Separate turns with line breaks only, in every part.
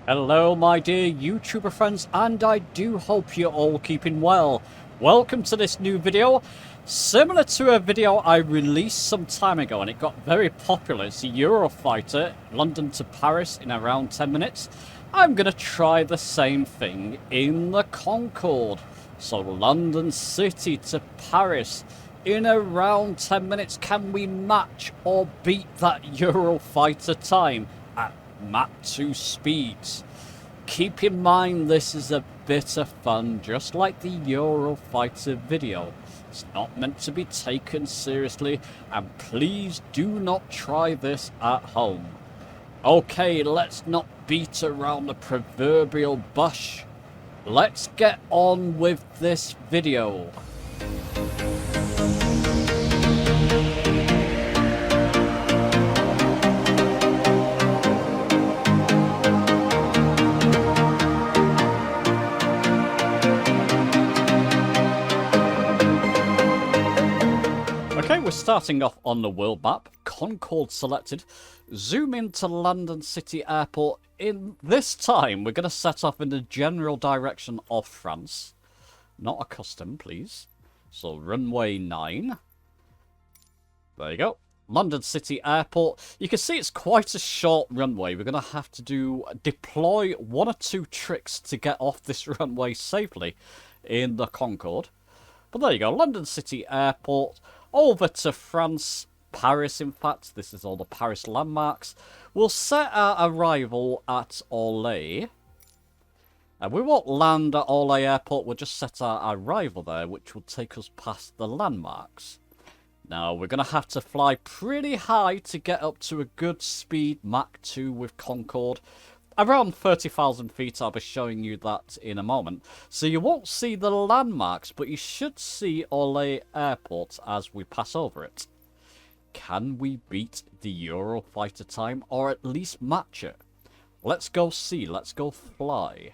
Hello my dear YouTuber friends, and I do hope you're all keeping well. Welcome to this new video. Similar to a video I released some time ago and it got very popular. It's the Eurofighter, London to Paris in around 10 minutes. I'm going to try the same thing in the Concorde. So London City to Paris in around 10 minutes. Can we match or beat that Eurofighter time at Mach 2 speeds? Keep in mind this is a bit of fun, just like the Eurofighter video. It's not meant to be taken seriously, and please do not try this at home. Okay, let's not beat around the proverbial bush. Let's get on with this video. Okay, we're starting off on the world map. Concorde selected. Zoom into London City Airport. In this time, we're going to set off in the general direction of France. Not a custom, please. So, runway 9. There you go. London City Airport. You can see it's quite a short runway. We're going to have to deploy one or two tricks to get off this runway safely in the Concorde. But there you go. London City Airport. Over to France, Paris in fact. This is all the Paris landmarks. We'll set our arrival at Orly. And we won't land at Orly Airport, we'll just set our arrival there, which will take us past the landmarks. Now, we're going to have to fly pretty high to get up to a good speed Mach 2 with Concorde. Around 30,000 feet, I'll be showing you that in a moment. So you won't see the landmarks, but you should see Orly Airport as we pass over it. Can we beat the Eurofighter time, or at least match it? Let's go see, let's go fly.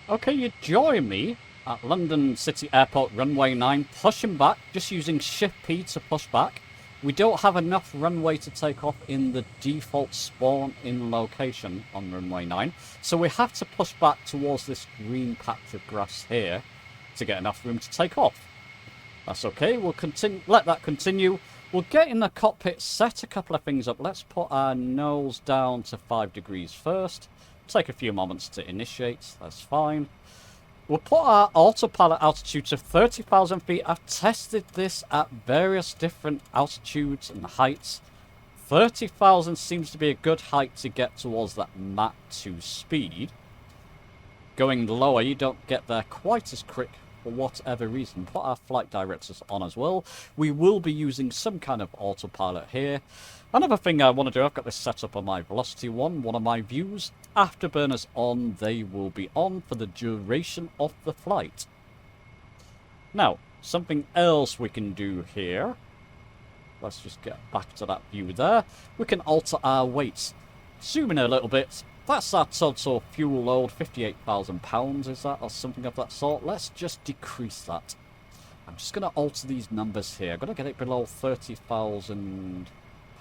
Okay, you join me at London City Airport runway 9, pushing back, just using Shift P to push back. We don't have enough runway to take off in the default spawn-in location on runway 9, so we have to push back towards this green patch of grass here to get enough room to take off. That's okay, we'll continue. Let that continue. We'll get in the cockpit, set a couple of things up. Let's put our nose down to 5 degrees first. Take a few moments to initiate, that's fine. We'll put our autopilot altitude to 30,000 feet. I've tested this at various different altitudes and heights. 30,000 seems to be a good height to get towards that Mach 2 speed. Going lower, you don't get there quite as quick for whatever reason. Put our flight directors on as well. We will be using some kind of autopilot here. Another thing I want to do, I've got this set up on my Velocity one of my views. Afterburners on, they will be on for the duration of the flight. Now, something else we can do here. Let's just get back to that view there. We can alter our weights. Zoom in a little bit. That's our total fuel load, 58,000 pounds, is that, or something of that sort. Let's just decrease that. I'm just going to alter these numbers here. I'm going to get it below 30,000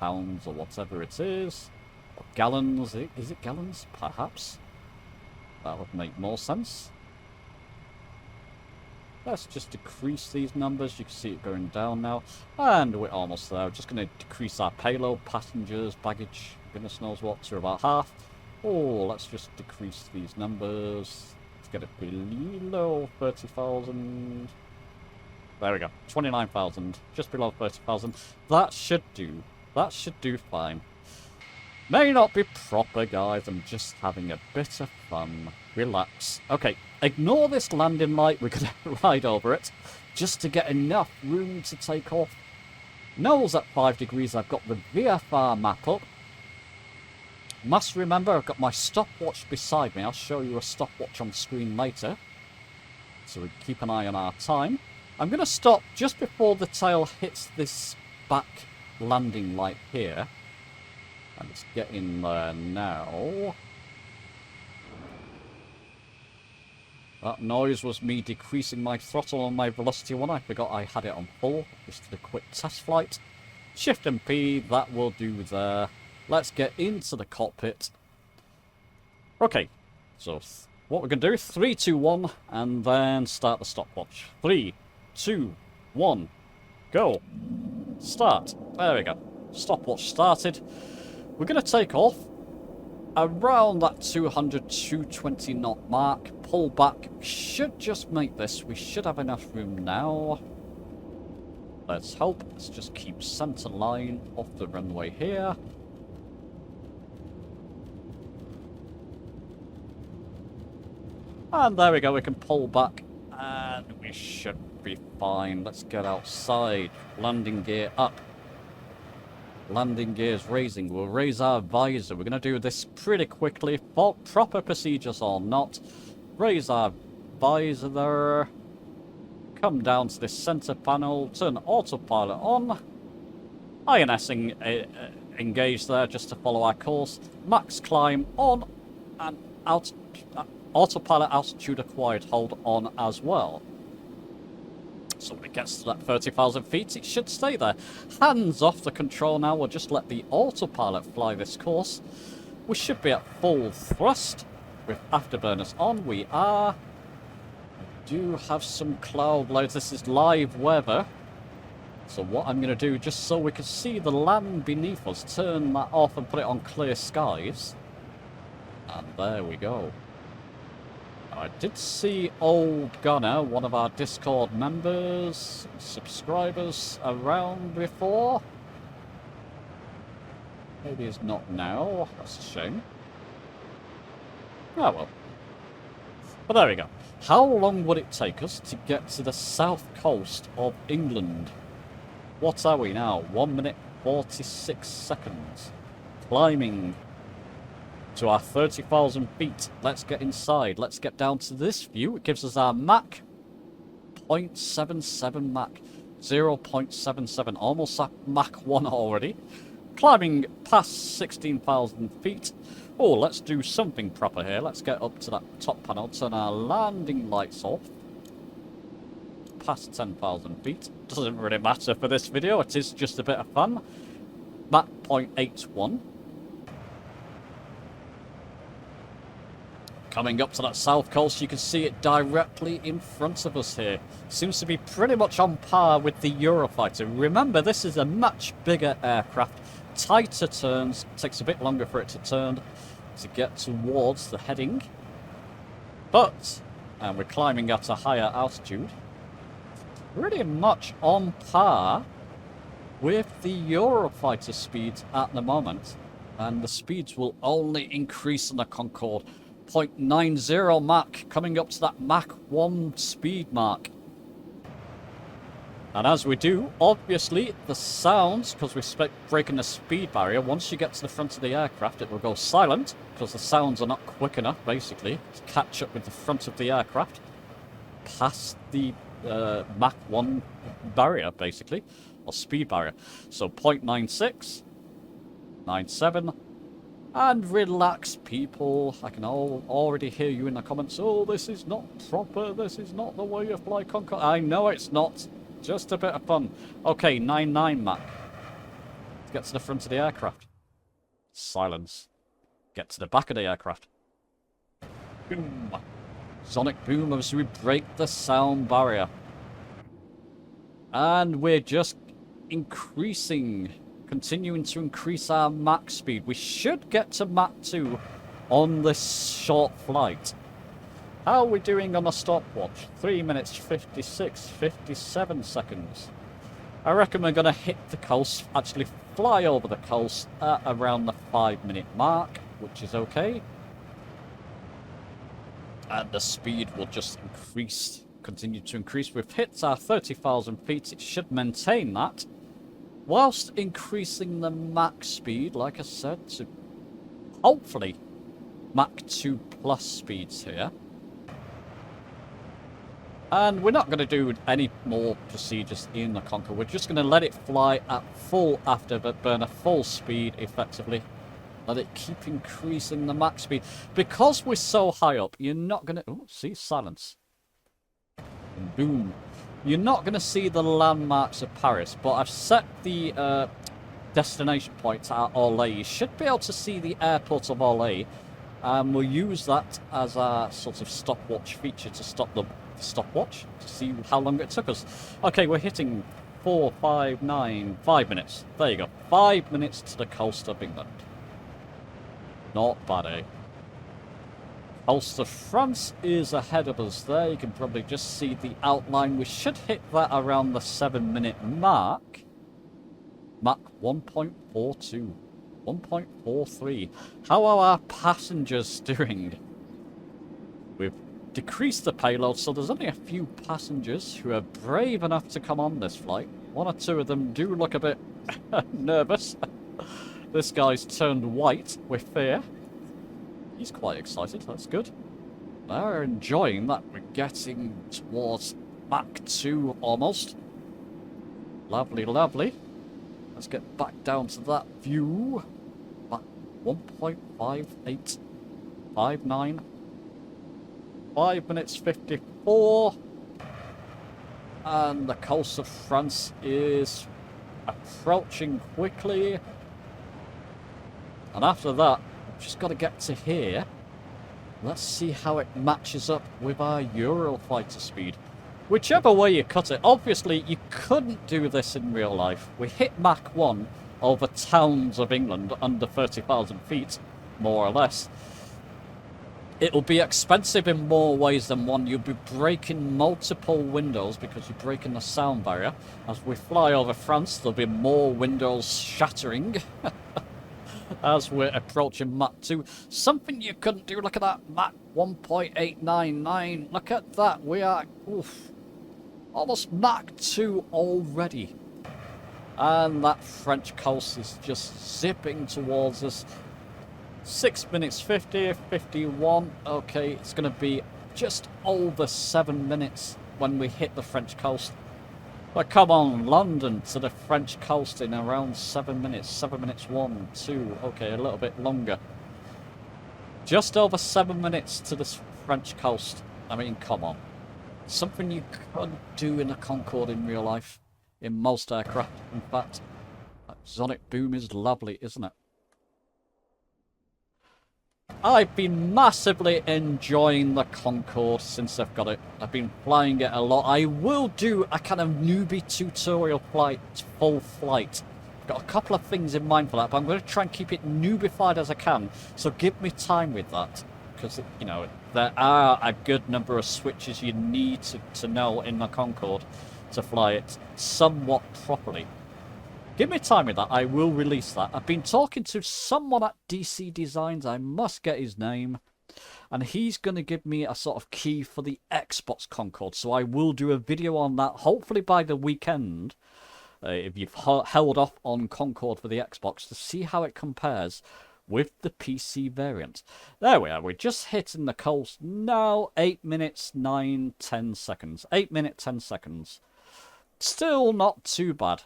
pounds or whatever it is. Or gallons, is it gallons? Perhaps. That would make more sense. Let's just decrease these numbers. You can see it going down now. And we're almost there. We're just going to decrease our payload, passengers, baggage, goodness knows what, to about half. Oh, let's just decrease these numbers. Let's get it below 30,000. There we go. 29,000. Just below 30,000. That should do. That should do fine. May not be proper, guys. I'm just having a bit of fun. Relax. Okay, ignore this landing light. We're going to ride over it just to get enough room to take off. Nose at 5 degrees. I've got the VFR map up. Must remember, I've got my stopwatch beside me. I'll show you a stopwatch on screen later. So we keep an eye on our time. I'm going to stop just before the tail hits this back landing light here. And let's get in there now. That noise was me decreasing my throttle on my Velocity one. I forgot I had it on full. Just did a quick test flight. Shift and P, that will do there. Let's get into the cockpit. Okay, so what we're going to do, 3, 2, 1, and then start the stopwatch. 3, 2, 1, go. Start. There we go. Stopwatch started. We're going to take off around that 200, 220 knot mark. Pull back. Should just make this. We should have enough room now. Let's hope. Let's just keep center line off the runway here. And there we go, we can pull back, and we should be fine. Let's get outside. Landing gear up. Landing gear's raising. We'll raise our visor. We're going to do this pretty quickly. For proper procedures or not. Raise our visor there. Come down to this center panel. Turn autopilot on. INS engaged there just to follow our course. Max climb on and out. Autopilot altitude acquired, hold on as well. So when it gets to that 30,000 feet, it should stay there. Hands off the control now, we'll just let the autopilot fly this course. We should be at full thrust with afterburners on. We are. We do have some cloud loads. This is live weather. So what I'm going to do, just so we can see the land beneath us, turn that off and put it on clear skies. And there we go. I did see Old Gunner, one of our Discord members, subscribers, around before. Maybe he's not now. That's a shame. Oh well. But there we go. How long would it take us to get to the south coast of England? What are we now? 1 minute 46 seconds. Climbing to our 30,000 feet. Let's get inside. Let's get down to this view. It gives us our Mach 0.77 Mach. 0.77. Almost at Mach 1 already. Climbing past 16,000 feet. Oh, let's do something proper here. Let's get up to that top panel. Turn our landing lights off. Past 10,000 feet. Doesn't really matter for this video. It is just a bit of fun. Mach 0.81. Coming up to that south coast, you can see it directly in front of us here. Seems to be pretty much on par with the Eurofighter. Remember, this is a much bigger aircraft. Tighter turns. It takes a bit longer for it to turn to get towards the heading. But, and we're climbing at a higher altitude. Pretty much on par with the Eurofighter speeds at the moment. And the speeds will only increase on the Concorde. 0.90 Mach, coming up to that Mach 1 speed mark. And as we do, obviously, the sounds, because we're breaking the speed barrier, once you get to the front of the aircraft, it will go silent, because the sounds are not quick enough, basically, to catch up with the front of the aircraft, past the Mach 1 barrier, basically, or speed barrier. So 0.96, 97, and relax, people. I can already hear you in the comments. Oh, this is not proper. This is not the way you fly Concorde. I know it's not. Just a bit of fun. Okay, 99 Mach. Let's get to the front of the aircraft. Silence. Get to the back of the aircraft. Boom. Sonic boom as we break the sound barrier. And we're just increasing. Continuing to increase our Mach speed. We should get to Mach 2 on this short flight. How are we doing on the stopwatch? 3 minutes 56, 57 seconds. I reckon we're going to hit the coast, actually fly over the coast at around the 5-minute mark, which is okay. And the speed will just increase, continue to increase. We've hit our 30,000 feet. It should maintain that. Whilst increasing the Mach speed, like I said, to hopefully Mach 2 plus speeds here. And we're not going to do any more procedures in the Concorde. We're just going to let it fly at full afterburner, full speed effectively. Let it keep increasing the Mach speed. Because we're so high up, you're not going to... Oh, see, silence. And boom. You're not going to see the landmarks of Paris, but I've set the destination point at Orly. You should be able to see the airport of Orly And we'll use that as a sort of stopwatch feature to stop the stopwatch to see how long it took us. Okay, we're hitting 4, 5, 9, 5 minutes. There you go. 5 minutes to the coast of England. Not bad, eh? Coast of France is ahead of us there. You can probably just see the outline. We should hit that around the 7-minute mark. Mach 1.42. 1.43. How are our passengers doing? We've decreased the payload, so there's only a few passengers who are brave enough to come on this flight. One or two of them do look a bit nervous. This guy's turned white with fear. He's quite excited, that's good. They're enjoying that. We're getting towards Mach 2 almost. Lovely, lovely. Let's get back down to that view. Mach 1.58. 59. 5 minutes 54. And the coast of France is approaching quickly. And after that, we've just got to get to here. Let's see how it matches up with our Eurofighter speed. Whichever way you cut it, obviously you couldn't do this in real life. We hit Mach 1 over towns of England under 30,000 feet, more or less. It'll be expensive in more ways than one. You'll be breaking multiple windows because you're breaking the sound barrier. As we fly over France, there'll be more windows shattering. As we're approaching Mach 2. Something you couldn't do. Look at that. Mach 1.899. Look at that. We are almost Mach 2 already. And that French coast is just zipping towards us. 6 minutes 50, 51. Okay, it's going to be just over 7 minutes when we hit the French coast. But come on, London to the French coast in around 7 minutes. 7 minutes 1, 2, okay, a little bit longer. Just over 7 minutes to the French coast. I mean, come on. Something you couldn't do in a Concorde in real life. In most aircraft, in fact. That sonic boom is lovely, isn't it? I've been massively enjoying the Concorde since I've got it. I've been flying it a lot. I will do a kind of newbie tutorial flight, full flight. Got a couple of things in mind for that, but I'm going to try and keep it newbified as I can. So give me time with that. Because, you know, there are a good number of switches you need to know in the Concorde to fly it somewhat properly. Give me time with that. I will release that. I've been talking to someone at DC Designs. I must get his name. And he's going to give me a sort of key for the Xbox Concorde. So I will do a video on that, hopefully by the weekend. If you've held off on Concorde for the Xbox, to see how it compares with the PC variant. There we are. We're just hitting the coast now. 8 minutes, 9, 10 seconds. 8 minutes, 10 seconds. Still not too bad.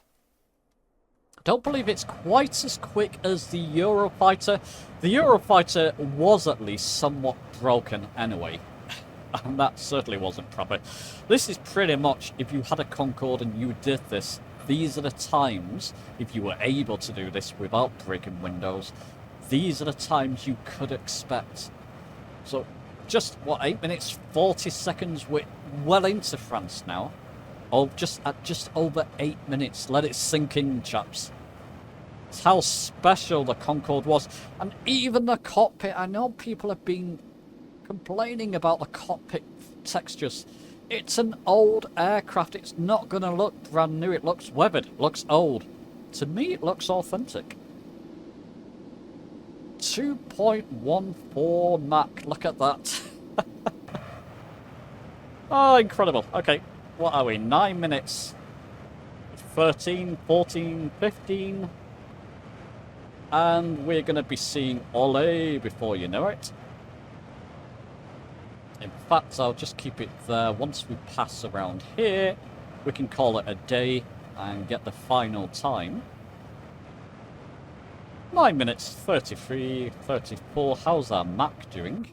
Don't believe it's quite as quick as the Eurofighter. The Eurofighter was at least somewhat broken anyway. And that certainly wasn't proper. This is pretty much, if you had a Concorde and you did this, these are the times, if you were able to do this without breaking windows, these are the times you could expect. So, just, what, 8 minutes, 40 seconds, we're well into France now. Oh, just over 8 minutes. Let it sink in, chaps. It's how special the Concorde was. And even the cockpit. I know people have been complaining about the cockpit textures. It's an old aircraft. It's not going to look brand new. It looks weathered. It looks old. To me, it looks authentic. 2.14 Mach. Look at that. Oh, incredible. Okay. What are we? 9 minutes. 13, 14, 15. And we're going to be seeing Ole before you know it. In fact, I'll just keep it there. Once we pass around here, we can call it a day and get the final time. 9 minutes, 33, 34. How's our Mach doing?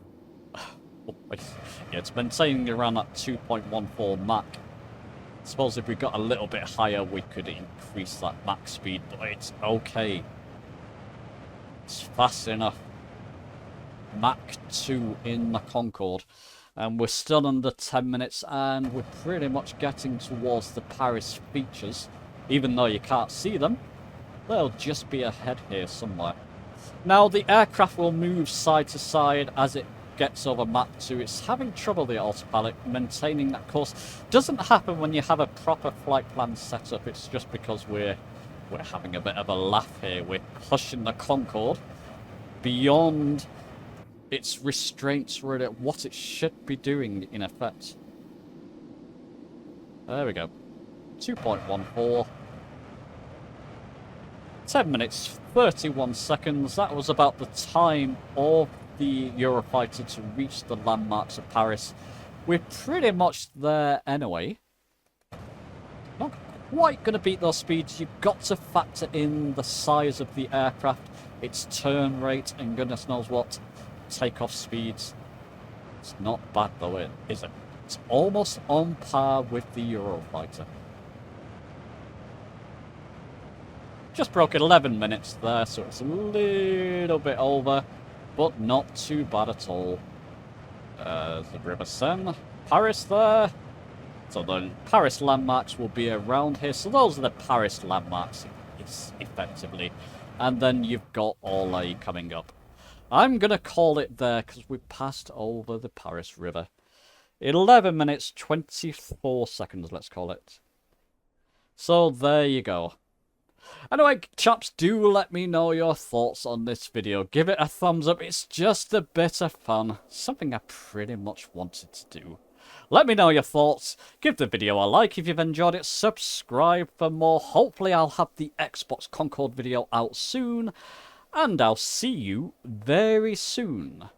Oh, yeah, it's maintaining around that 2.14 Mach. I suppose if we got a little bit higher, we could increase that Mach speed, but it's okay. It's fast enough. Mach 2 in the Concorde. And we're still under 10 minutes, and we're pretty much getting towards the Paris features. Even though you can't see them, they'll just be ahead here somewhere. Now, the aircraft will move side to side as it gets over Mach 2. It's having trouble, the autopilot, maintaining that course. Doesn't happen when you have a proper flight plan set up. It's just because we're having a bit of a laugh here. We're pushing the Concorde beyond its restraints, really, what it should be doing, in effect. There we go. 2.14. 10 minutes, 31 seconds. That was about the time of the Eurofighter to reach the landmarks of Paris. We're pretty much there anyway. Not quite going to beat those speeds. You've got to factor in the size of the aircraft, its turn rate, and goodness knows what takeoff speeds. It's not bad though, is it? It's almost on par with the Eurofighter. Just broke 11 minutes there, so it's a little bit over, but not too bad at all. The River Seine, Paris there. So the Paris landmarks will be around here. So those are the Paris landmarks, effectively. And then you've got Orly coming up. I'm going to call it there because we passed over the Paris River. 11 minutes, 24 seconds, let's call it. So there you go. Anyway, chaps, do let me know your thoughts on this video. Give it a thumbs up. It's just a bit of fun. Something I pretty much wanted to do. Let me know your thoughts. Give the video a like if you've enjoyed it. Subscribe for more. Hopefully I'll have the Xbox Concorde video out soon. And I'll see you very soon.